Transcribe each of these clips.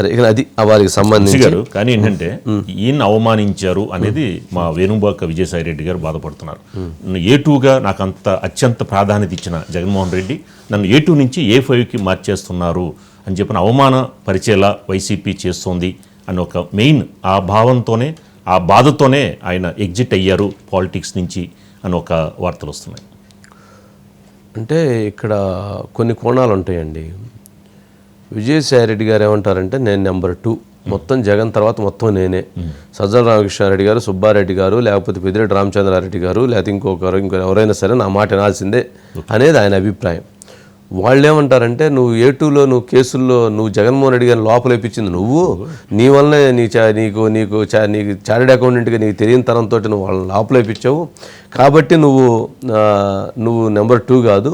సరే ఇక అది వారికి సంబంధించి గారు కానీ ఏంటంటే ఈయన అవమానించారు అనేది మా వేణుబాక విజయసాయి రెడ్డి గారు బాధపడుతున్నారు. A2గా నాకు అత్యంత ప్రాధాన్యత ఇచ్చిన జగన్మోహన్ రెడ్డి నన్ను A2 నుంచి A5కి మార్చేస్తున్నారు అని చెప్పిన అవమాన పరిచేలా వైసీపీ చేస్తోంది అని ఒక మెయిన్ ఆ భావంతోనే ఆ బాధతోనే ఆయన ఎగ్జిట్ అయ్యారు పాలిటిక్స్ నుంచి అని ఒక వార్తలు వస్తున్నాయి. అంటే ఇక్కడ కొన్ని కోణాలు ఉంటాయండి. విజయసాయి రెడ్డి గారు ఏమంటారంటే నేను నెంబర్ 2, మొత్తం జగన్ తర్వాత మొత్తం నేనే. సజ్జల రామకృష్ణారెడ్డి గారు, సుబ్బారెడ్డి గారు, లేకపోతే పెద్దిరెడ్డి రామచంద్రారెడ్డి గారు, లేకపోతే ఇంకొకరు ఎవరైనా సరే నా మాట వినాల్సిందే అనేది ఆయన అభిప్రాయం. వాళ్ళు ఏమంటారంటే నువ్వు A2లో నువ్వు కేసుల్లో నువ్వు జగన్మోహన్ రెడ్డి గారిని లోపలేపించింది నువ్వు, నీ వల్లనే నీకు చార్టెడ్ అకౌంటెంట్గా నీకు తెలియని తరంతో నువ్వు వాళ్ళని లోపలేపించావు, కాబట్టి నువ్వు నెంబర్ 2 కాదు,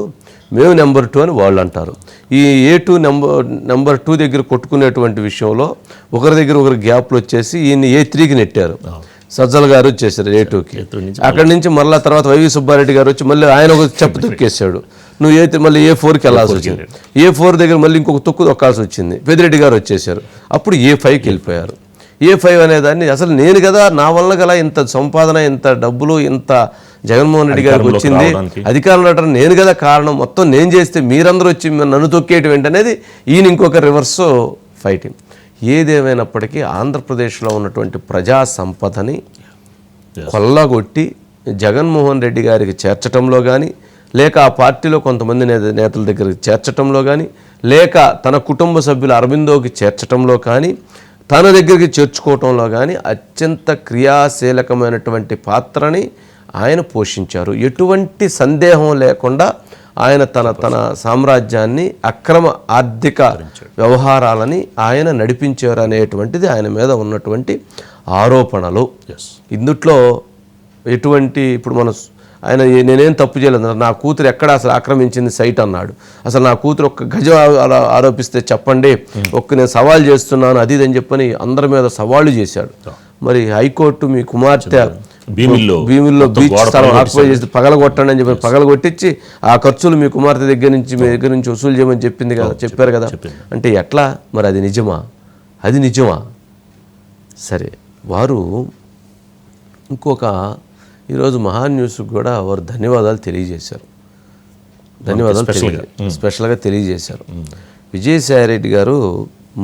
మేము నెంబర్ 2 అని వాళ్ళు అంటారు. ఈ A2 నెంబర్ 2 దగ్గర కొట్టుకునేటువంటి విషయంలో ఒకరి దగ్గర ఒకరు గ్యాప్లు వచ్చేసి ఈయన్ని A3కి నెట్టారు. సజ్జల గారు వచ్చేసారు A2కి. అక్కడి నుంచి మళ్ళీ తర్వాత వైవి సుబ్బారెడ్డి గారు వచ్చి మళ్ళీ ఆయన ఒక చెప్పు తొక్కేశాడు. నువ్వు మళ్ళీ A4కి వెళ్ళాల్సి వచ్చింది. A4 దగ్గర మళ్ళీ ఇంకొక తొక్కు తొక్కాల్సి వచ్చింది. పెద్దిరెడ్డి గారు వచ్చేసారు. అప్పుడు A5కి వెళ్ళిపోయారు. A5 అనేదాన్ని అసలు నేను కదా, నా వల్ల గల ఇంత సంపాదన, ఇంత డబ్బులు, ఇంత జగన్మోహన్ రెడ్డి గారికి వచ్చింది, అధికారంలో నేను కదా కారణం, మొత్తం నేను చేస్తే మీరందరూ వచ్చి నన్ను తొక్కేయటం ఏంటనేది ఈయన ఇంకొక రివర్స్ ఫైటింగ్. ఏదేమైనప్పటికీ ఆంధ్రప్రదేశ్లో ఉన్నటువంటి ప్రజా సంపదని కొల్లగొట్టి జగన్మోహన్ రెడ్డి గారికి చేర్చటంలో కానీ, లేక ఆ పార్టీలో కొంతమంది నేతల దగ్గరికి చేర్చటంలో కానీ, లేక తన కుటుంబ సభ్యులు అరవిందోకి చేర్చటంలో కానీ, తన దగ్గరికి చేర్చుకోవటంలో కానీ అత్యంత క్రియాశీలకమైనటువంటి పాత్రని ఆయన పోషించారు. ఎటువంటి సందేహం లేకుండా ఆయన తన సామ్రాజ్యాన్ని అక్రమ ఆర్థిక వ్యవహారాలని ఆయన నడిపించారు అనేటువంటిది ఆయన మీద ఉన్నటువంటి ఆరోపణలు. ఇందుట్లో ఎటువంటి ఇప్పుడు ఆయన నేనేం తప్పు చేయలేదు, నా కూతురు ఎక్కడ అసలు ఆక్రమించింది సైట్ అన్నాడు. అసలు నా కూతురు ఒక్క గజం ఆరోపిస్తే చెప్పండి, నేను సవాల్ చేస్తున్నాను అది అని చెప్పని అందరి మీద సవాళ్ళు చేశాడు. మరి హైకోర్టు మీ కుమార్తె భీమిల్లో బీచ్ స్థలం ఆక్యుపై చేసి పగలగొట్టండి అని చెప్పి పగలగొట్టించి ఆ ఖర్చులు మీ కుమార్తె దగ్గర నుంచి వసూలు చేయమని చెప్పింది కదా, చెప్పారు కదా. అంటే ఎట్లా మరి అది నిజమా? సరే, వారు ఇంకొక ఈరోజు మహాన్ న్యూస్కి కూడా వారు ధన్యవాదాలు తెలియజేశారు. స్పెషల్గా తెలియజేశారు. విజయసాయి రెడ్డి గారు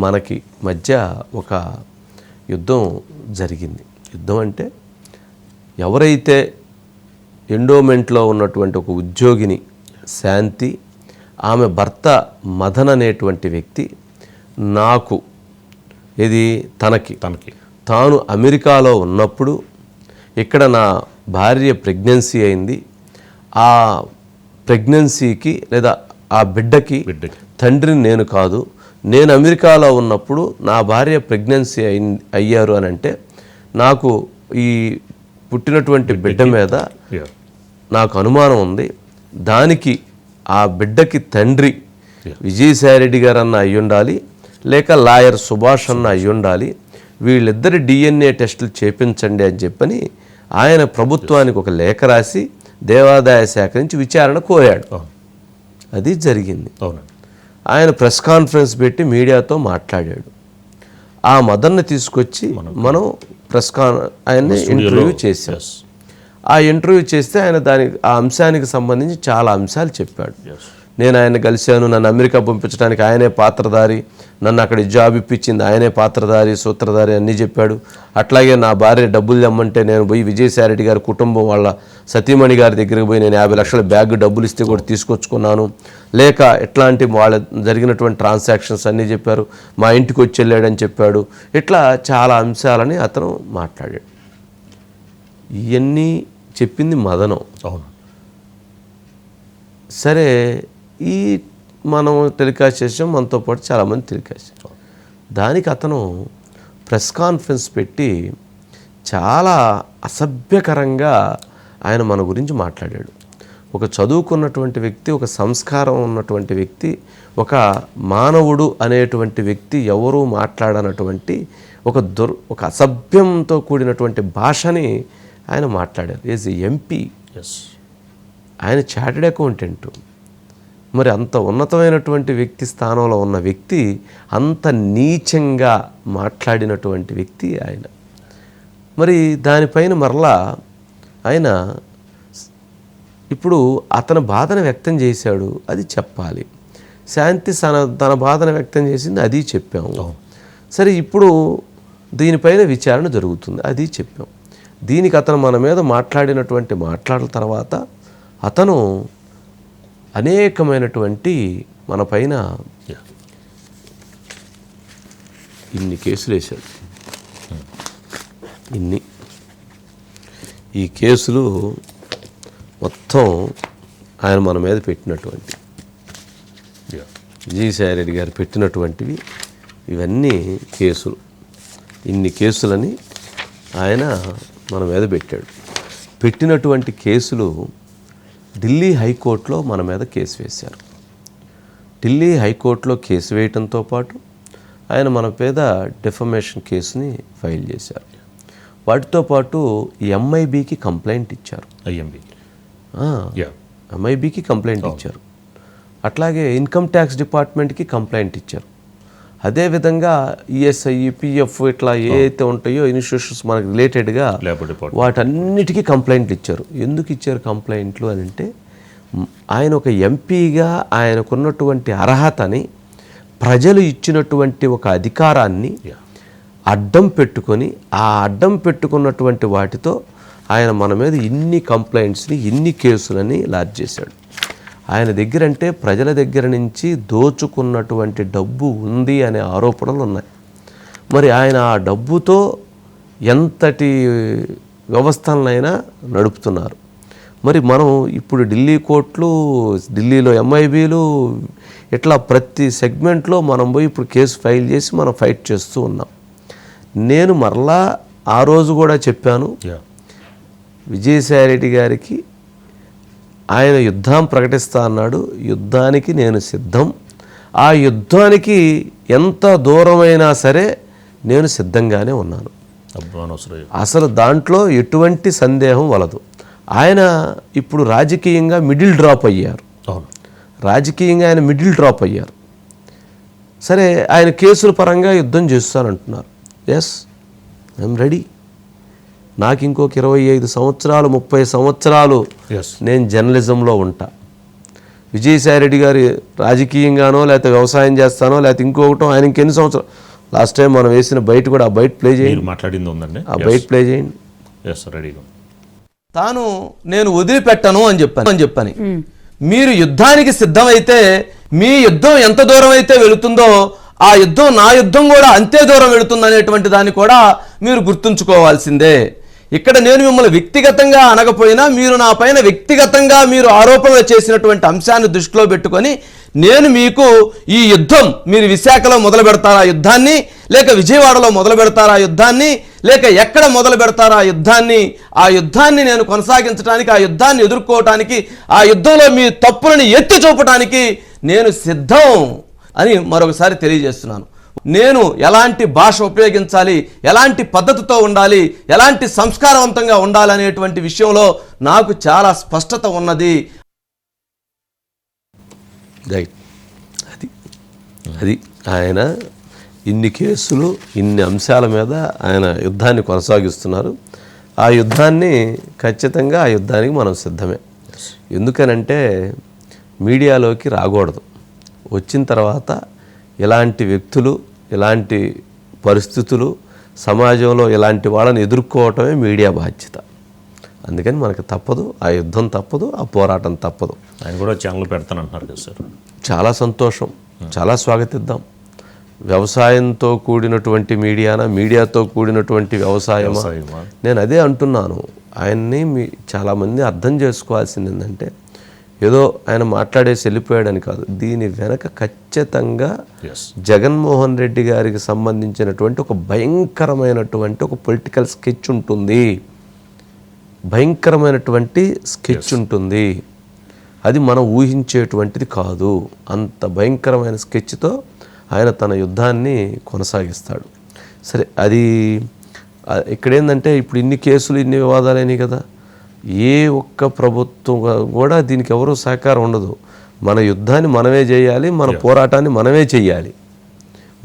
మనకి మధ్య ఒక యుద్ధం జరిగింది. యుద్ధం అంటే ఎవరైతే ఎండోమెంట్లో ఉన్నటువంటి ఒక ఉద్యోగిని శాంతి, ఆమె భర్త మదన్ అనేటువంటి వ్యక్తి నాకు తనకి తాను అమెరికాలో ఉన్నప్పుడు ఇక్కడ నా భార్య ప్రెగ్నెన్సీ అయింది, ఆ ప్రెగ్నెన్సీకి లేదా ఆ బిడ్డకి తండ్రిని నేను కాదు, నేను అమెరికాలో ఉన్నప్పుడు నా భార్య ప్రెగ్నెన్సీ అయ్యారు అని అంటే నాకు ఈ పుట్టినటువంటి బిడ్డ మీద నాకు అనుమానం ఉంది, దానికి ఆ బిడ్డకి తండ్రి విజయసాయి రెడ్డి గారు అన్న అయ్యి ఉండాలి, లేక లాయర్ సుభాష్ అన్న అయ్యి ఉండాలి, వీళ్ళిద్దరి DNA టెస్టులు చేపించండి అని చెప్పని ఆయన ప్రభుత్వానికి ఒక లేఖ రాసి దేవాదాయ శాఖ నుంచి విచారణ కోరాడు. అది జరిగింది. ఆయన ప్రెస్ కాన్ఫరెన్స్ పెట్టి మీడియాతో మాట్లాడాడు. ఆ మదన్ని తీసుకొచ్చి మనం ఆయన్ని ఇంటర్వ్యూ చేశాం. ఆ ఇంటర్వ్యూ చేస్తే ఆయన ఆ అంశానికి సంబంధించి చాలా అంశాలు చెప్పాడు. నేను ఆయన కలిశాను, నన్ను అమెరికా పంపించడానికి ఆయనే పాత్రధారి, నన్ను అక్కడ జాబ్ ఇప్పించింది ఆయనే పాత్రధారి, సూత్రధారి అన్నీ చెప్పాడు. అట్లాగే నా భార్య డబ్బులు తెమ్మంటే నేను పోయి విజయసాయి రెడ్డి గారి కుటుంబం వాళ్ళ సతీమణి గారి దగ్గరికి పోయి నేను 50 లక్షల బ్యాగ్ డబ్బులు ఇస్తే కూడా తీసుకొచ్చుకున్నాను, లేక ఎట్లాంటి వాళ్ళ జరిగినటువంటి ట్రాన్సాక్షన్స్ అన్నీ చెప్పారు, మా ఇంటికి వచ్చి వెళ్ళాడని చెప్పాడు. ఇట్లా చాలా అంశాలని అతను మాట్లాడాడు. ఇవన్నీ చెప్పింది మదనం. సరే, ఈ మనం టెలికాస్ట్ చేసాం, మనతో పాటు చాలామంది టెలికాస్ట్ చేసాం. దానికి అతను ప్రెస్ కాన్ఫరెన్స్ పెట్టి చాలా అసభ్యకరంగా ఆయన మన గురించి మాట్లాడాడు. ఒక చదువుకున్నటువంటి వ్యక్తి, ఒక సంస్కారం ఉన్నటువంటి వ్యక్తి, ఒక మానవుడు అనేటువంటి వ్యక్తి ఎవరూ మాట్లాడనటువంటి ఒక అసభ్యంతో కూడినటువంటి భాషని ఆయన మాట్లాడారు. ఈజ్ MP, ఆయన చార్టెడ్ అకౌంటెంట్, మరి అంత ఉన్నతమైనటువంటి వ్యక్తి స్థానంలో ఉన్న వ్యక్తి అంత నీచంగా మాట్లాడినటువంటి వ్యక్తి ఆయన. మరి దానిపైన మరలా ఆయన ఇప్పుడు అతని బాధను వ్యక్తం చేశాడు, అది చెప్పాలి. శాంతి తన బాధను వ్యక్తం చేసింది, అది చెప్పాము. సరే, ఇప్పుడు దీనిపైన విచారణ జరుగుతుంది, అది చెప్పాం. దీనికి అతను మన మీద మాట్లాడినటువంటి మాటల తర్వాత అతను అనేకమైనటువంటి మన పైన ఇన్ని కేసులు వేశాడు. ఈ కేసులు మొత్తం ఆయన మన మీద పెట్టినటువంటి విజయసాయి రెడ్డి గారు పెట్టినటువంటివి ఇవన్నీ కేసులు. ఇన్ని కేసులని ఆయన మన మీద పెట్టాడు. పెట్టినటువంటి కేసులు ఢిల్లీ హైకోర్టులో మన మీద కేసు వేశారు. ఢిల్లీ హైకోర్టులో కేసు వేయటంతో పాటు ఆయన మన మీద డిఫమేషన్ కేసుని ఫైల్ చేశారు. వాటితో పాటు ఎంఐబికి కంప్లైంట్ ఇచ్చారు. ఎంఐబికి కంప్లైంట్ ఇచ్చారు. అట్లాగే ఇన్కమ్ ట్యాక్స్ డిపార్ట్మెంట్కి కంప్లైంట్ ఇచ్చారు. అదేవిధంగా ఈఎస్ఐ, పిఎఫ్ ఇట్లా ఏ అయితే ఉంటాయో ఇన్స్టిట్యూషన్స్ మనకు రిలేటెడ్గా వాటన్నిటికీ కంప్లైంట్లు ఇచ్చారు. ఎందుకు ఇచ్చారు కంప్లైంట్లు అని అంటే, ఆయన ఒక ఎంపీగా ఆయనకున్నటువంటి అర్హతని, ప్రజలు ఇచ్చినటువంటి ఒక అధికారాన్ని అడ్డం పెట్టుకొని, ఆ అడ్డం పెట్టుకున్నటువంటి వాటితో ఆయన మన మీద ఇన్ని కంప్లైంట్స్ని, ఇన్ని కేసులని లాడ్జ్ చేశాడు. ఆయన దగ్గర అంటే ప్రజల దగ్గర నుంచి దోచుకున్నటువంటి డబ్బు ఉంది అనే ఆరోపణలు ఉన్నాయి. మరి ఆయన ఆ డబ్బుతో ఎంతటి వ్యవస్థలనైనా నడుపుతున్నారు. మరి మనం ఇప్పుడు ఢిల్లీ కోర్టులు, ఢిల్లీలో ఎంఐబీలు, ఇట్లా ప్రతి సెగ్మెంట్లో మనం పోయి ఇప్పుడు కేసు ఫైల్ చేసి మనం ఫైట్ చేస్తూ ఉన్నాం. నేను మరలా ఆ రోజు కూడా చెప్పాను, విజయసాయి రెడ్డి గారికి ఆయన యుద్ధం ప్రకటిస్తా అన్నాడు. యుద్ధానికి నేను సిద్ధం. ఆ యుద్ధానికి ఎంత దూరమైనా సరే నేను సిద్ధంగానే ఉన్నాను. అసలు దాంట్లో ఎటువంటి సందేహం వలదు. ఆయన ఇప్పుడు రాజకీయంగా మిడిల్ డ్రాప్ అయ్యారు. రాజకీయంగా ఆయన మిడిల్ డ్రాప్ అయ్యారు. సరే, ఆయన కేసుల పరంగా యుద్ధం చేస్తానంటున్నారు. Yes, I'm ready. నాకు ఇంకొక 25 సంవత్సరాలు 30 సంవత్సరాలు నేను జర్నలిజంలో ఉంటా. విజయసాయి రెడ్డి గారు రాజకీయంగానో లేకపోతే వ్యవసాయం చేస్తానో లేకపోతే ఇంకొకటో, ఆయన ఇంకెన్ని సంవత్సరాలు. లాస్ట్ టైం మనం వేసిన బయట కూడా ఆ బయట ప్లే చేయండి, మాట్లాడింది ఉందండి, ఆ బయట ప్లే చేయండి. తాను నేను వదిలిపెట్టను అని చెప్పని మీరు యుద్ధానికి సిద్ధమైతే మీ యుద్ధం ఎంత దూరం అయితే వెళుతుందో ఆ యుద్ధం నా యుద్ధం కూడా అంతే దూరం వెళుతుంది అనేటువంటి దాన్ని కూడా మీరు గుర్తుంచుకోవాల్సిందే. ఇక్కడ నేను మిమ్మల్ని వ్యక్తిగతంగా అనకపోయినా మీరు నా పైన వ్యక్తిగతంగా మీరు ఆరోపణలు చేసినటువంటి అంశాన్ని దృష్టిలో పెట్టుకొని నేను మీకు ఈ యుద్ధం, మీరు విశాఖలో మొదలు పెడతారా యుద్ధాన్ని, లేక విజయవాడలో మొదలు పెడతారా యుద్ధాన్ని, లేక ఎక్కడ మొదలు పెడతారా ఆ యుద్ధాన్ని నేను కొనసాగించడానికి, ఆ యుద్ధాన్ని ఎదుర్కోవటానికి, ఆ యుద్ధంలో మీ తప్పులను ఎత్తి చూపటానికి నేను సిద్ధం అని మరొకసారి తెలియజేస్తున్నాను. నేను ఎలాంటి భాష ఉపయోగించాలి, ఎలాంటి పద్ధతితో ఉండాలి, ఎలాంటి సంస్కారవంతంగా ఉండాలి అనేటువంటి విషయంలో నాకు చాలా స్పష్టత ఉన్నది. అది ఆయన ఇన్ని కేసులు, ఇన్ని అంశాల మీద ఆయన యుద్ధాన్ని కొనసాగిస్తున్నారు. ఆ యుద్ధాన్ని ఖచ్చితంగా ఆ యుద్ధానికి మనం సిద్ధమే. ఎందుకనంటే మీడియాలోకి రాకూడదు. వచ్చిన తర్వాత ఇలాంటి వ్యక్తులు, ఇలాంటి పరిస్థితులు, సమాజంలో ఇలాంటి వాళ్ళని ఎదుర్కోవటమే మీడియా బాధ్యత. అందుకని మనకు తప్పదు, ఆ యుద్ధం తప్పదు, ఆ పోరాటం తప్పదు. ఆయన కూడా ఛానల్ పెడతానంటున్నారు కదా సార్. చాలా సంతోషం, చాలా స్వాగతిద్దాం. వ్యవసాయంతో కూడినటువంటి మీడియాతో కూడినటువంటి వ్యవసాయమా? నేను అదే అంటున్నాను. ఆయన్ని చాలామంది అర్థం చేసుకోవాల్సింది ఏంటంటే, ఏదో ఆయన మాట్లాడేసి వెళ్ళిపోయాడని కాదు. దీని వెనక ఖచ్చితంగా జగన్మోహన్ రెడ్డి గారికి సంబంధించినటువంటి ఒక భయంకరమైనటువంటి ఒక పొలిటికల్ స్కెచ్ ఉంటుంది. భయంకరమైనటువంటి స్కెచ్ ఉంటుంది. అది మనం ఊహించేటువంటిది కాదు. అంత భయంకరమైన స్కెచ్తో ఆయన తన యుద్ధాన్ని కొనసాగిస్తాడు. సరే, అది ఇక్కడేందంటే ఇప్పుడు ఇన్ని కేసులు, ఇన్ని వివాదాలైనవి కదా. ఏ ఒక్క ప్రభుత్వం కూడా దీనికి ఎవరూ సహకారం ఉండదు. మన యుద్ధాన్ని మనమే చేయాలి, మన పోరాటాన్ని మనమే చెయ్యాలి,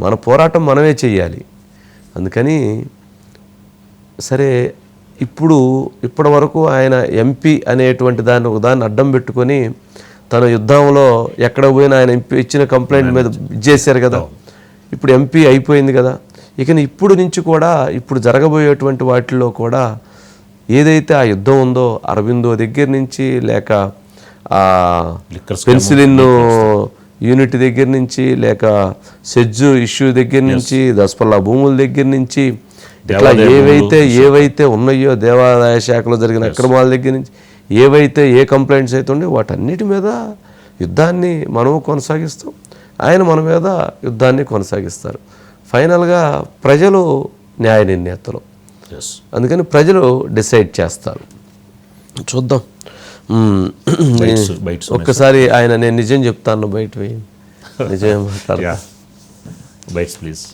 మన పోరాటం మనమే చెయ్యాలి. అందుకని సరే ఇప్పటి వరకు ఆయన ఎంపీ అనేటువంటి దాన్ని అడ్డం పెట్టుకొని తన యుద్ధంలో ఎక్కడ పోయినా ఆయన ఎంపీ ఇచ్చిన కంప్లైంట్ మీద చేశారు కదా. ఇప్పుడు ఎంపీ అయిపోయింది కదా. ఇక ఇప్పుడు నుంచి కూడా ఇప్పుడు జరగబోయేటువంటి వాటిల్లో కూడా ఏదైతే ఆ యుద్ధం ఉందో అరవిందో దగ్గర నుంచి లేక పెన్సిలిన్ యూనిట్ దగ్గర నుంచి లేక సెజ్జు ఇష్యూ దగ్గర నుంచి దసపల్లా భూముల దగ్గర నుంచి ఇట్లా ఏవైతే ఉన్నాయో దేవాదాయ శాఖలో జరిగిన అక్రమాల దగ్గర నుంచి ఏవైతే ఏ కంప్లైంట్స్ అయితే ఉన్నాయో వాటన్నిటి మీద యుద్ధాన్ని మనము కొనసాగిస్తాం, ఆయన మన మీద యుద్ధాన్ని కొనసాగిస్తారు. ఫైనల్గా ప్రజలు న్యాయ నిర్ణేతలు, అందుకని ప్రజలు డిసైడ్ చేస్తారు. చూద్దాం. ఒక్కసారి ఆయన నేను నిజం చెప్తాను బయట పోయి నిజమే మాట్లాడతా. Bytes please.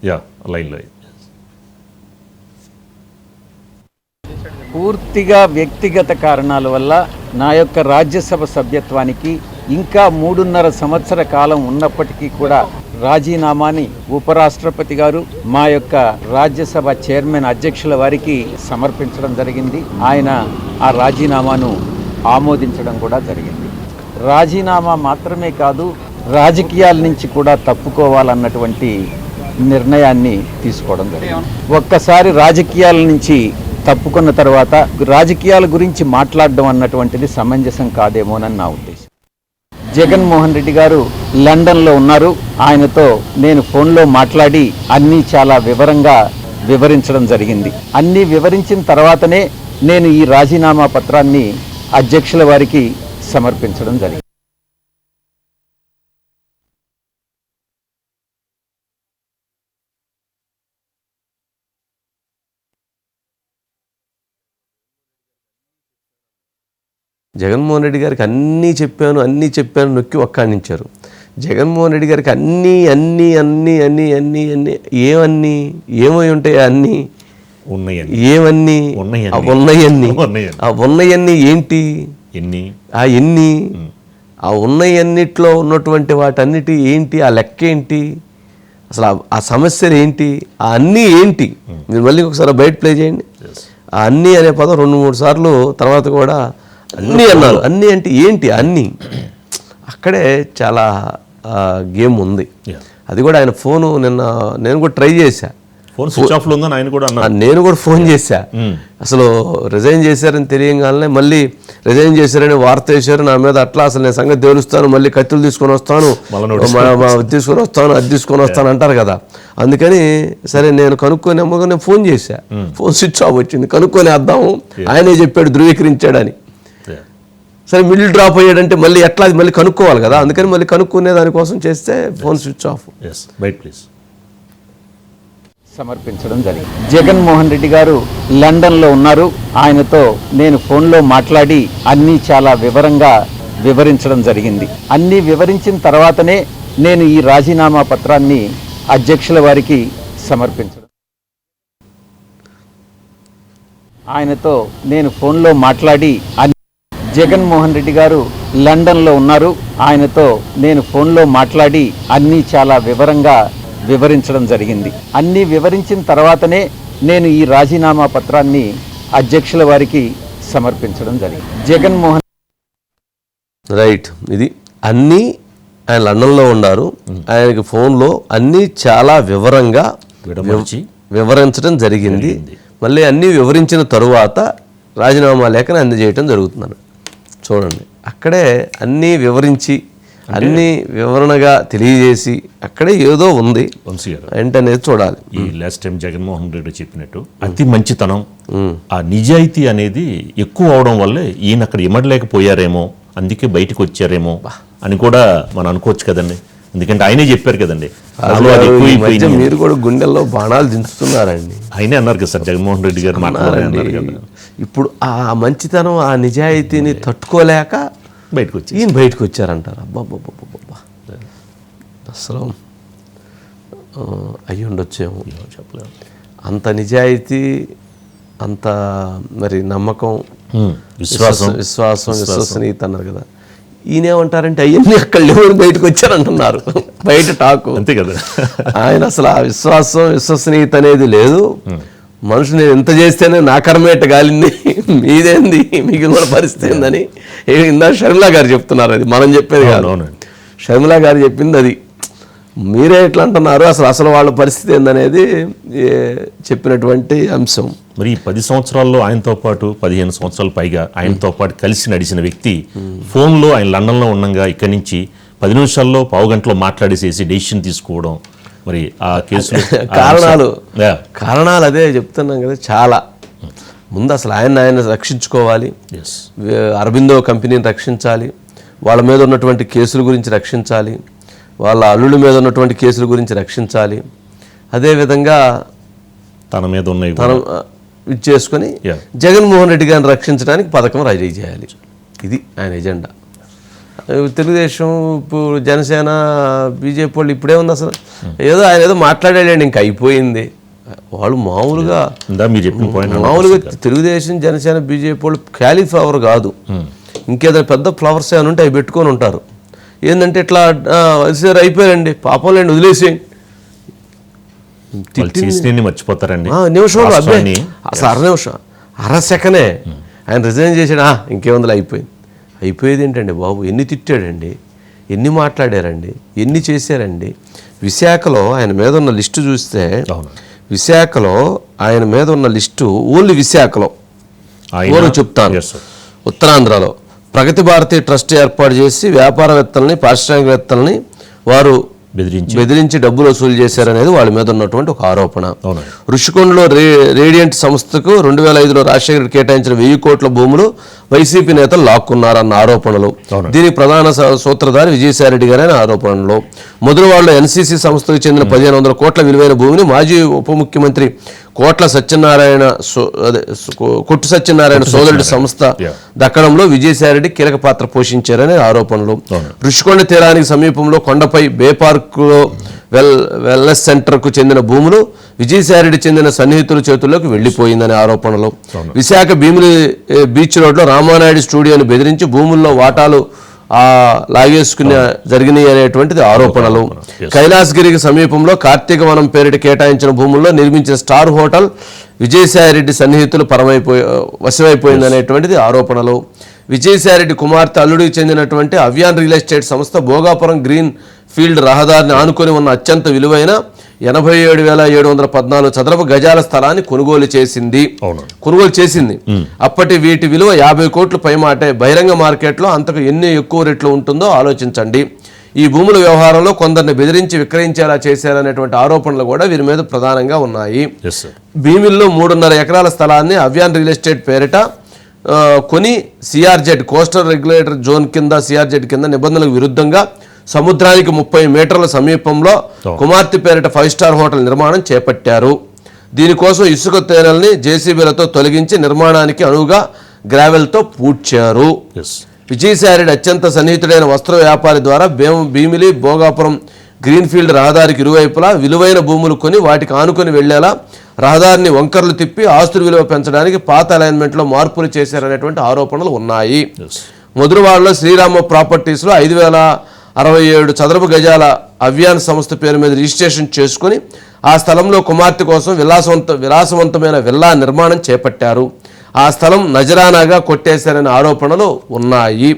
యా లైన్లో పూర్తిగా వ్యక్తిగత కారణాల వల్ల నా యొక్క రాజ్యసభ సభ్యత్వానికి ఇంకా 3.5 సంవత్సర కాలం ఉన్నప్పటికీ కూడా రాజీనామాని ఉపరాష్ట్రపతి గారు మా యొక్క రాజ్యసభ చైర్మన్ అధ్యక్షుల వారికి సమర్పించడం జరిగింది. ఆయన ఆ రాజీనామాను ఆమోదించడం కూడా జరిగింది. రాజీనామా మాత్రమే కాదు, రాజకీయాల నుంచి కూడా తప్పుకోవాలన్నటువంటి నిర్ణయాన్ని తీసుకోవడం జరిగింది. ఒక్కసారి రాజకీయాల నుంచి తప్పుకున్న తర్వాత రాజకీయాల గురించి మాట్లాడడం అన్నటువంటిది సమంజసం కాదేమోనని నా ఉద్దేశం. జగన్మోహన్ రెడ్డి గారు లండన్లో ఉన్నారు. ఆయనతో నేను ఫోన్లో మాట్లాడి అన్నీ చాలా వివరంగా వివరించడం జరిగింది. అన్నీ వివరించిన తర్వాతనే నేను ఈ రాజీనామా పత్రాన్ని అధ్యక్షుల వారికి సమర్పించడం జరిగింది. జగన్మోహన్ రెడ్డి గారికి అన్నీ చెప్పాను నొక్కి ఒక్కాణించారు. జగన్మోహన్ రెడ్డి గారికి అన్నీ ఏమై ఉంటాయి? అన్నీ ఏమన్నీ ఉన్నయన్నీ ఏంటి? ఆ ఉన్నయన్నిట్లో ఉన్నటువంటి వాటన్నిటి ఏంటి? ఆ లెక్క ఏంటి? అసలు ఆ సమస్యలు ఏంటి? ఆ అన్నీ ఏంటి? మీరు మళ్ళీ ఒకసారి బయట ప్లే చేయండి. ఆ అన్నీ అనే పదం 2-3 సార్లు తర్వాత కూడా అన్నీ అన్నారు. అన్నీ అంటే ఏంటి? అన్నీ అక్కడే చాలా గేమ్ ఉంది. అది కూడా ఆయన ఫోను నిన్న నేను కూడా ట్రై చేశా, నేను కూడా ఫోన్ చేశా. అసలు రిజైన్ చేశారని తెలియగానే మళ్ళీ రిజైన్ చేశారని వార్త వేశారు నా మీద. అట్లా అసలు నేను సంగతి తెలుస్తాను, మళ్ళీ కత్తులు తీసుకొని వస్తాను, అది తీసుకొని వస్తాను అంటారు కదా. అందుకని సరే నేను కనుక్కొని నేను ఫోన్ చేశా. ఫోన్ స్విచ్ ఆఫ్ వచ్చింది. కనుక్కొని వద్దాము, ఆయనే చెప్పాడు, ధృవీకరించాడని. సరే మిడిల్ డ్రాప్ అయ్యాడంటే మళ్ళీ ఎట్లా మళ్ళీ కనుక్కోవాలి కదా. అందుకని మళ్ళీ కనుక్కునే దానికోసం చేస్తే ఫోన్ స్విచ్ ఆఫ్. సమర్పించడం జరిగింది. జగన్మోహన్ రెడ్డి గారు లండన్లో ఉన్నారు. ఆయనతో నేను ఫోన్లో మాట్లాడి అన్నీ చాలా వివరంగా వివరించడం జరిగింది. అన్నీ వివరించిన తర్వాతనే నేను ఈ రాజీనామా పత్రాన్ని అధ్యక్షుల వారికి సమర్పించడం. ఆయనతో నేను ఫోన్లో మాట్లాడి జగన్మోహన్ రెడ్డి గారు లండన్లో ఉన్నారు. ఆయనతో నేను ఫోన్లో మాట్లాడి అన్నీ చాలా వివరంగా వివరించడం జరిగింది. అన్నీ వివరించిన తర్వాతనే నేను ఈ రాజీనామా పత్రాన్ని అధ్యక్షుల వారికి సమర్పించడం జరిగింది. జగన్మోహన్ రైట్. ఇది అన్నీ ఆయన లండన్లో ఉన్నారు. ఆయనకి ఫోన్లో అన్నీ చాలా వివరంగా వివరించడం జరిగింది. మళ్ళీ అన్నీ వివరించిన తరువాత రాజీనామా లేఖను అందజేయటం జరుగుతున్నాను. చూడండి, అక్కడే అన్నీ వివరించి అన్ని వివరణగా తెలియజేసి అక్కడే ఏదో ఉంది ఏంటనేది చూడాలి. ఈ లాస్ట్ టైం జగన్మోహన్ రెడ్డి చెప్పినట్టు అతి మంచితనం, ఆ నిజాయితీ అనేది ఎక్కువ అవడం వల్లే ఈయన అక్కడ ఇమడలేకపోయారేమో, అందుకే బయటకు వచ్చారేమో అని కూడా మనం అనుకోవచ్చు కదండి. ఎందుకంటే ఆయనే చెప్పారు కదండి. మీరు కూడా గుండెల్లో బాణాలు దించుతున్నారండి. ఆయనే అన్నారు కదా సార్, జగన్మోహన్ రెడ్డి గారు మాట్లాడారు. ఇప్పుడు ఆ మంచితనం ఆ నిజాయితీని తట్టుకోలేక బయటకు వచ్చారంటారు. అబ్బాబ్బాబ్బా, అసలు అయ్యి ఉండొచ్చేమో చెప్పలేము. అంత నిజాయితీ, అంత మరి నమ్మకం, విశ్వాసనీయత అన్నారు కదా. ఈయనేమంటారంటే అవన్నీ అక్కడ లేవని బయటకు వచ్చారంటున్నారు. బయట టాకు అంతే కదా. ఆయన అసలు ఆ విశ్వసనీయత అనేది లేదు. మనుషులు నేను ఎంత చేస్తేనే నా కర్మేట గాలింది, మీదేంది, మిగిలిన పరిస్థితి ఏందని ఇందా షర్మిలా గారు చెప్తున్నారు. అది మనం చెప్పేది కాదు, షర్మిలా గారు చెప్పింది అది. మీరే ఎట్లా అంటున్నారు, అసలు వాళ్ళ పరిస్థితి ఏందనేది చెప్పినటువంటి అంశం. మరి ఈ 10 సంవత్సరాల్లో ఆయనతో పాటు 15 సంవత్సరాల పైగా ఆయనతో పాటు కలిసి నడిచిన వ్యక్తి ఫోన్లో ఆయన లండన్లో ఉండగా ఇక్కడి నుంచి 10 నిమిషాల్లో పావు గంటలో మాట్లాడేసేసి డెసిషన్ తీసుకోవడం, మరి ఆ కేసులో కారణాలు అదే చెప్తున్నాం కదా. చాలా ముందు అసలు ఆయన రక్షించుకోవాలి, అరబిందో కంపెనీని రక్షించాలి, వాళ్ళ మీద ఉన్నటువంటి కేసుల గురించి రక్షించాలి, వాళ్ళ అల్లుడి మీద ఉన్నటువంటి కేసుల గురించి రక్షించాలి. అదేవిధంగా తన మీద ఉన్న ఇది చేసుకొని జగన్మోహన్ రెడ్డి గారిని రక్షించడానికి పథకం రెడీ చేయాలి. ఇది ఆయన ఎజెండా. తెలుగుదేశం, ఇప్పుడు జనసేన, బీజేపీ వాళ్ళు ఇప్పుడే ఉంది. అసలు ఏదో ఆయన ఏదో మాట్లాడాడండి, ఇంక అయిపోయింది. వాళ్ళు మామూలుగా తెలుగుదేశం, జనసేన, బీజేపీ వాళ్ళు క్యాలీఫ్లవర్ కాదు, ఇంకేదైనా పెద్ద ఫ్లవర్స్ ఏమైనా ఉంటే అవి పెట్టుకొని ఉంటారు. ఏంటంటే ఇట్లా సరే అయిపోయారండి, పాపం లేండి, వదిలేసేయండి, మర్చిపోతారండి నిమిషంలో. అసలు నిమిషం, సెకండే ఆయన రిజైన్ చేసాడు, ఇంకేముందులో అయిపోయేది ఏంటండి బాబు. ఎన్ని తిట్టాడండి, ఎన్ని మాట్లాడారండి, ఎన్ని చేశారండి. విశాఖలో ఆయన మీద ఉన్న లిస్టు చూస్తే, విశాఖలో ఆయన మీద ఉన్న లిస్టు ఓన్లీ విశాఖలో చెప్తాను. ఉత్తరాంధ్రలో ప్రగతి భారతి ట్రస్ట్ ఏర్పాటు చేసి వ్యాపారవేత్తలని, పారిశ్రామికవేత్తలని వారు బెదిరించి డబ్బులు వసూలు చేశారనేది వాళ్ళ మీద ఉన్నటువంటి ఒక ఆరోపణ. ఋషికొండలో రేడియంట్ సంస్థకు 2005లో రాజశేఖర్ కేటాయించిన 1000 కోట్ల భూములు వైసీపీ నేతలు లాక్కున్నారన్న ఆరోపణలు. దీనికి ప్రధాన సూత్రధారి విజయసాయిరెడ్డి గారైన ఆరోపణలు. మొదలువాడలో ఎన్సీసీ సంస్థకు చెందిన 1500 కోట్ల విలువైన భూమిని మాజీ ఉప ముఖ్యమంత్రి కొట్టు సత్యనారాయణ సోదరుడి సంస్థ దక్కడంలో విజయసాయిరెడ్డి కీలక పాత్ర పోషించారనే ఆరోపణలు. ఋషికొండ తీరానికి సమీపంలో కొండపై బే పార్కులో వెల్నెస్ సెంటర్కు చెందిన భూములు విజయసాయిరెడ్డి చెందిన సన్నిహితుల చేతుల్లోకి వెళ్లిపోయిందనే ఆరోపణలు. విశాఖ భీమిలి బీచ్ రోడ్లో రామానాయుడు స్టూడియోని బెదిరించి భూముల్లో వాటాలు లాగేసుకునే జరిగినాయి అనేటువంటిది ఆరోపణలు. కైలాసగిరికి సమీపంలో కార్తీక వనం పేరిట కేటాయించిన భూముల్లో నిర్మించిన స్టార్ హోటల్ విజయసాయిరెడ్డి సన్నిహితులు వశమైపోయింది అనేటువంటిది ఆరోపణలు. విజయసాయిరెడ్డి కుమార్తె అల్లుడికి చెందినటువంటి అవ్యాన్ రియల్ ఎస్టేట్ సంస్థ భోగాపురం గ్రీన్ ఫీల్డ్ రహదారిని ఆనుకొని ఉన్న అత్యంత విలువైన 87,714 చదరపు గజాల స్థలాన్ని కొనుగోలు చేసింది. అప్పటి వీటి విలువ 50 కోట్లు పైమాటే. బహిరంగ మార్కెట్లో అంతకు ఎన్ని ఎక్కువ రెట్లు ఉంటుందో ఆలోచించండి. ఈ భూముల వ్యవహారంలో కొందరిని బెదిరించి విక్రయించేలా చేశారనేటువంటి ఆరోపణలు కూడా వీరి మీద ప్రధానంగా ఉన్నాయి. భీమిల్లో 3.5 ఎకరాల స్థలాన్ని అవ్యాన్ రియల్ ఎస్టేట్ పేరిట కొని సిఆర్జెడ్ కోస్టల్ రెగ్యులేటర్ జోన్ కింద, సిఆర్జెడ్ కింద నిబంధనలకు విరుద్ధంగా సముద్రానికి 30 మీటర్ల సమీపంలో కుమార్తె పేరిట 5 స్టార్ హోటల్ నిర్మాణం చేపట్టారు. దీనికోసం ఇసుక తేనెల్ని జేసీబీలతో తొలగించి నిర్మాణానికి అనువుగా గ్రావెల్తో పూడ్చారు. విజయసాయిరెడ్డి అత్యంత సన్నిహితుడైన వస్త్ర వ్యాపారి ద్వారా భీమిలి భోగాపురం గ్రీన్ఫీల్డ్ రహదారికి ఇరువైపులా విలువైన భూములు కొని వాటికి ఆనుకొని వెళ్లేలా రహదారిని వంకర్లు తిప్పి ఆస్తుల విలువ పెంచడానికి పాత అలైన్మెంట్లో మార్పులు చేశారనేటువంటి ఆరోపణలు ఉన్నాయి. మధురవాడలో శ్రీరామ ప్రాపర్టీస్లో 5,067 చదరపు గజాల అవ్యాన్ సంస్థ పేరు మీద రిజిస్ట్రేషన్ చేసుకుని ఆ స్థలంలో కుమార్తె కోసం విలాసవంతమైన విల్లా నిర్మాణం చేపట్టారు. ఆ స్థలం నజరానాగా కొట్టేశారనే ఆరోపణలు ఉన్నాయి.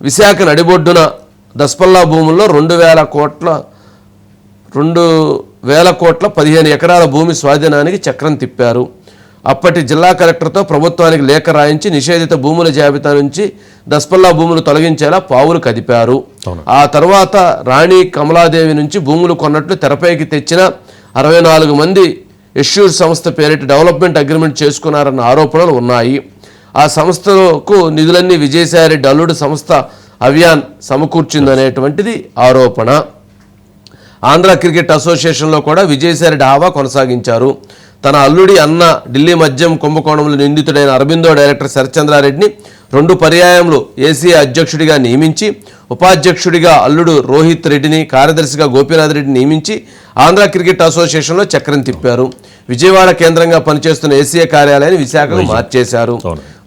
విశాఖ నడిబొడ్డున దస్పల్లా భూముల్లో 2,000 కోట్ల 15 ఎకరాల భూమి స్వాధీనానికి చక్రం తిప్పారు. అప్పటి జిల్లా కలెక్టర్తో ప్రభుత్వానికి లేఖ రాయించి నిషేధిత భూముల జాబితా నుంచి దస్పల్లా భూములు తొలగించేలా పావులు కదిపారు. ఆ తర్వాత రాణి కమలాదేవి నుంచి భూములు కొన్నట్లు తెరపైకి తెచ్చిన 64 మంది ఎష్యూర్ సంస్థ పేరిట డెవలప్మెంట్ అగ్రిమెంట్ చేసుకున్నారన్న ఆరోపణలు ఉన్నాయి. ఆ సంస్థకు నిధులన్నీ విజయసాయిరెడ్డి అల్లుడు సంస్థ అవ్యాన్ సమకూర్చిందనేటువంటిది ఆరోపణ. ఆంధ్ర క్రికెట్ అసోసియేషన్లో కూడా విజయసాయిరెడ్డి హావా కొనసాగించారు. తన అల్లుడి అన్న ఢిల్లీ మద్యం కుంభకోణంలో నిందితుడైన అరబిందో డైరెక్టర్ శరత్చంద్రారెడ్డిని 2 పర్యాయములు ఏసీఐ అధ్యక్షుడిగా నియమించి, ఉపాధ్యక్షుడిగా అల్లుడు రోహిత్ రెడ్డిని, కార్యదర్శిగా గోపీనాథ్ రెడ్డిని నియమించి ఆంధ్ర క్రికెట్ అసోసియేషన్లో చక్రం తిప్పారు. విజయవాడ కేంద్రంగా పనిచేస్తున్న ఏసీఐ కార్యాలయాన్ని విశాఖకు మార్చేశారు.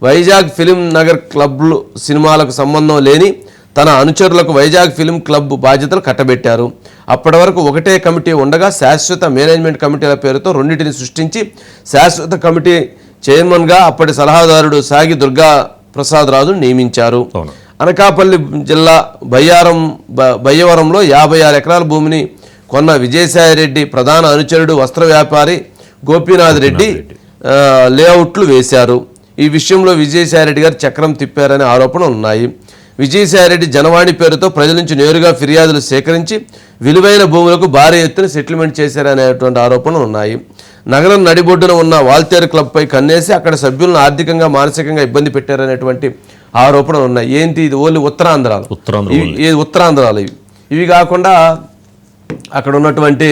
వైజాగ్ ఫిలిం నగర్ క్లబ్లు సినిమాలకు సంబంధం లేని తన అనుచరులకు వైజాగ్ ఫిల్మ్ క్లబ్ బాధ్యతలు కట్టబెట్టారు. అప్పటి వరకు ఒకటే కమిటీ ఉండగా శాశ్వత మేనేజ్మెంట్ కమిటీల పేరుతో రెండింటిని సృష్టించి శాశ్వత కమిటీ చైర్మన్గా అప్పటి సలహాదారుడు సాగి దుర్గా ప్రసాద్ రాజు నియమించారు. అనకాపల్లి జిల్లా బయ్యవరంలో 56 ఎకరాల భూమిని కొన్న విజయసాయిరెడ్డి ప్రధాన అనుచరుడు వస్త్ర వ్యాపారి గోపీనాథ్ రెడ్డి లేఅవుట్లు వేశారు. ఈ విషయంలో విజయసాయిరెడ్డి గారు చక్రం తిప్పారనే ఆరోపణలు ఉన్నాయి. విజయసాయిరెడ్డి జనవాణి పేరుతో ప్రజల నుంచి నేరుగా ఫిర్యాదులు సేకరించి విలువైన భూములకు భారీ ఎత్తున సెటిల్మెంట్ చేశారనేటువంటి ఆరోపణలు ఉన్నాయి. నగరం నడిబొడ్డున ఉన్న వాల్తేరు క్లబ్పై కన్నేసి అక్కడ సభ్యులను ఆర్థికంగా మానసికంగా ఇబ్బంది పెట్టారనేటువంటి ఆరోపణలు ఉన్నాయి. ఏంటి ఇది? ఓన్లీ ఉత్తరాంధ్రాలు. ఇవి కాకుండా అక్కడ ఉన్నటువంటి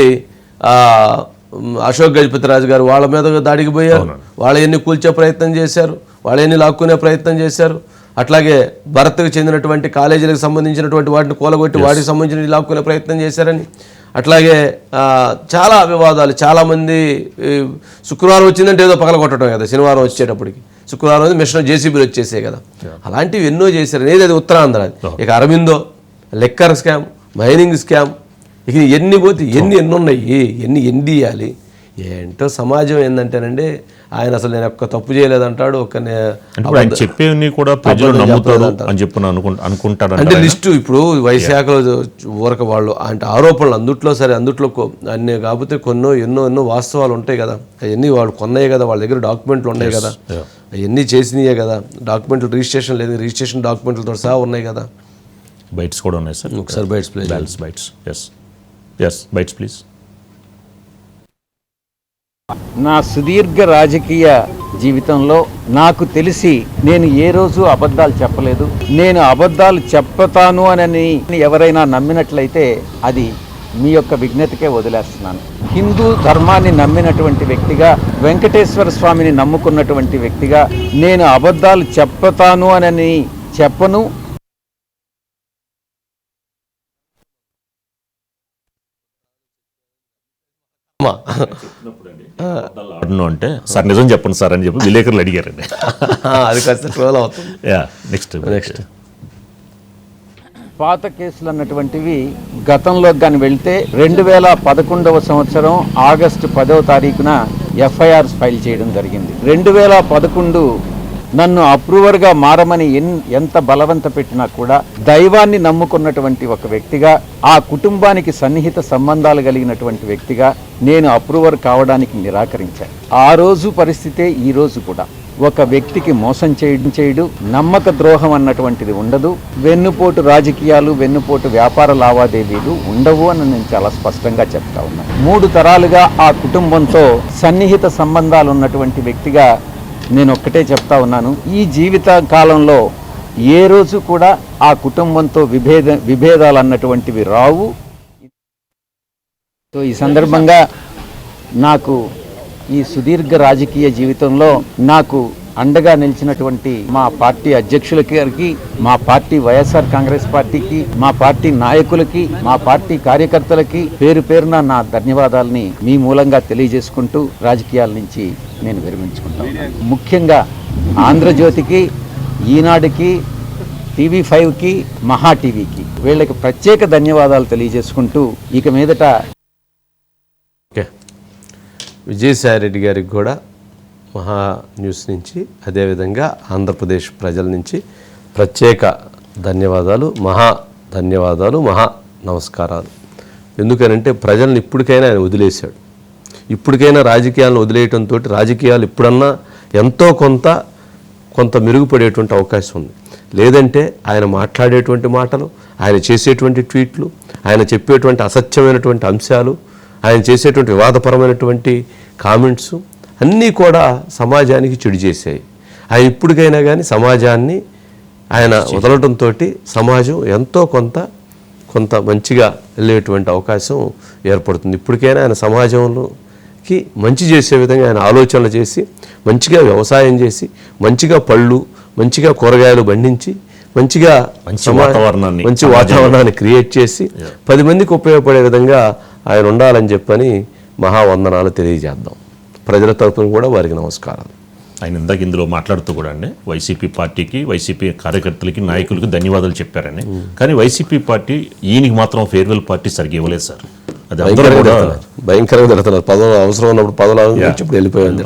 అశోక్ గజపతిరాజు గారు వాళ్ళ మీద దాడికి పోయారు. వాళ్ళని కూల్చే ప్రయత్నం చేశారు, వాళ్ళని లాక్కునే ప్రయత్నం చేశారు. అట్లాగే భరత్కు చెందినటువంటి కాలేజీలకు సంబంధించినటువంటి వాటిని కూలగొట్టి వాటికి సంబంధించిన లాక్కునే ప్రయత్నం చేశారని. అట్లాగే చాలా వివాదాలు. చాలామంది శుక్రవారం వచ్చిందంటే ఏదో పగలగొట్టడం కదా, శనివారం వచ్చేటప్పటికి శుక్రవారం మిషన్ జేసీబీలు వచ్చేసాయి కదా. అలాంటివి ఎన్నో చేశారు. ఏది అది ఉత్తరాంధ్ర. ఇక Aurobindo, liquor scam, mining scam, ఇక ఎన్ని పోతే ఎన్ని ఉన్నాయి, ఎన్ని తీయాలి? ఏంటో సమాజం ఏంటంటేనండి, ఆయన అసలు నేను ఒక్క తప్పు చేయలేదంటాడు. చెప్పేవి కూడా ప్రజలు నమ్ముతారు అని చెప్పి అనుకుంటారు. అంటే లిస్టు ఇప్పుడు వైశాఖలో ఊరక వాళ్ళు అంటే ఆరోపణలు అందుట్లో అన్నీ కాకపోతే ఎన్నో వాస్తవాలు ఉంటాయి కదా. అవన్నీ వాళ్ళు కొన్నాయి కదా, వాళ్ళ దగ్గర డాక్యుమెంట్లు ఉన్నాయి కదా, అవన్నీ చేసినాయే కదా. డాక్యుమెంట్లు రిజిస్ట్రేషన్ లేదు, రిజిస్ట్రేషన్ డాక్యుమెంట్లతో సహా ఉన్నాయి కదా. బైట్స్ కూడా ఉన్నాయి సార్. ఒకసారి బైట్స్ ప్లీజ్. Bytes please. నా సుదీర్ఘ రాజకీయ జీవితంలో నాకు తెలిసి నేను ఏ రోజు అబద్ధాలు చెప్పలేదు. నేను అబద్ధాలు చెప్తాను అని ఎవరైనా నమ్మినట్లయితే అది మీ యొక్క విజ్ఞతకే వదిలేస్తున్నాను. హిందూ ధర్మాన్ని నమ్మినటువంటి వ్యక్తిగా, వెంకటేశ్వర స్వామిని నమ్ముకున్నటువంటి వ్యక్తిగా నేను అబద్ధాలు చెప్తాను అని చెప్పను. అంటే సార్ నిజం చెప్పండి సార్ అని చెప్పి విలేకరులు అడిగారండి. అది కాస్త ట్రోల్ అవుతుంది. నెక్స్ట్ పాత కేసులు అన్నటువంటివి గతంలోకి కానీ వెళ్తే 2011 సంవత్సరం ఆగస్టు 10వ తారీఖున ఎఫ్ఐఆర్స్ ఫైల్ చేయడం జరిగింది. 2011 నన్ను అప్రూవర్గా మారమని ఎంత బలవంత పెట్టినా కూడా దైవాన్ని నమ్ముకున్నటువంటి ఒక వ్యక్తిగా, ఆ కుటుంబానికి సన్నిహిత సంబంధాలు కలిగినటువంటి వ్యక్తిగా నేను అప్రూవర్ కావడానికి నిరాకరించాను. ఆ రోజు పరిస్థితే ఈ రోజు కూడా. ఒక వ్యక్తికి మోసం చేయడు, నమ్మక ద్రోహం అన్నటువంటిది ఉండదు, వెన్నుపోటు రాజకీయాలు, వెన్నుపోటు వ్యాపార లావాదేవీలు ఉండవు అని నేను చాలా స్పష్టంగా చెప్తా ఉన్నాను. 3 తరాలుగా ఆ కుటుంబంతో సన్నిహిత సంబంధాలు ఉన్నటువంటి వ్యక్తిగా నేను ఒక్కటే చెప్తా ఉన్నాను, ఈ జీవిత కాలంలో ఏ రోజు కూడా ఆ కుటుంబంతో విభేదాలు అన్నటువంటివి రావు. సో ఈ సందర్భంగా నాకు ఈ సుదీర్ఘ రాజకీయ జీవితంలో నాకు అండగా నిలిచినటువంటి మా పార్టీ అధ్యక్షుల గారికి, మా పార్టీ వైఎస్ఆర్ కాంగ్రెస్ పార్టీకి, మా పార్టీ నాయకులకి, మా పార్టీ కార్యకర్తలకి పేరు పేరున నా ధన్యవాదాలని మీ మూలంగా తెలియజేసుకుంటూ రాజకీయాల నుంచి నేను విరమించుకుంటాను. ముఖ్యంగా ఆంధ్రజ్యోతికి, ఈనాడుకి, TV5కి, మహా టీవీకి వీళ్ళకి ప్రత్యేక ధన్యవాదాలు తెలియజేసుకుంటూ ఇక మీదట విజయసాయిరెడ్డి గారికి కూడా మహా న్యూస్ నుంచి, అదేవిధంగా ఆంధ్రప్రదేశ్ ప్రజల నుంచి ప్రత్యేక ధన్యవాదాలు, మహా నమస్కారాలు. ఎందుకనంటే ప్రజల్ని ఇప్పటికైనా ఆయన వదిలేశాడు. ఇప్పటికైనా రాజకీయాలను వదిలేయటంతో రాజకీయాలు ఇప్పుడన్నా ఎంతో కొంత మెరుగుపడేటువంటి అవకాశం ఉంది. లేదంటే ఆయన మాట్లాడేటువంటి మాటలు, ఆయన చేసేటువంటి ట్వీట్లు, ఆయన చెప్పేటువంటి అసత్యమైనటువంటి అంశాలు, ఆయన చేసేటువంటి వివాదపరమైనటువంటి కామెంట్స్ అన్నీ కూడా సమాజానికి చెడు చేశాయి. ఆయన ఇప్పటికైనా కానీ సమాజాన్ని ఆయన వదలటంతో సమాజం ఎంతో కొంత మంచిగా వెళ్ళేటువంటి అవకాశం ఏర్పడుతుంది. ఇప్పటికైనా ఆయన సమాజంలోకి మంచి చేసే విధంగా ఆయన ఆలోచనలు చేసి, మంచిగా వ్యవసాయం చేసి, మంచిగా పళ్ళు, మంచిగా కూరగాయలు పండించి, మంచి వాతావరణాన్ని క్రియేట్ చేసి 10 మందికి ఉపయోగపడే విధంగా ఆయన ఉండాలని చెప్పని మహావందనాలు తెలియజేద్దాం. ప్రజల తరపున కూడా వారికి నమస్కారాలు. ఆయన ఇందాక ఇందులో మాట్లాడుతూ కూడా అండి వైసీపీ పార్టీకి, వైసీపీ కార్యకర్తలకి, నాయకులకి ధన్యవాదాలు చెప్పారని. కానీ వైసీపీ పార్టీ ఈయనకి మాత్రం ఫేర్వెల్ పార్టీ సరిగ్గా ఇవ్వలేదు సార్. అది అందరూ కూడా భయంకరంగా తిడుతున్నారు. పదవులు అవసరం ఉన్నప్పుడు పదవులు ఇప్పుడు వెళ్ళిపోయింది.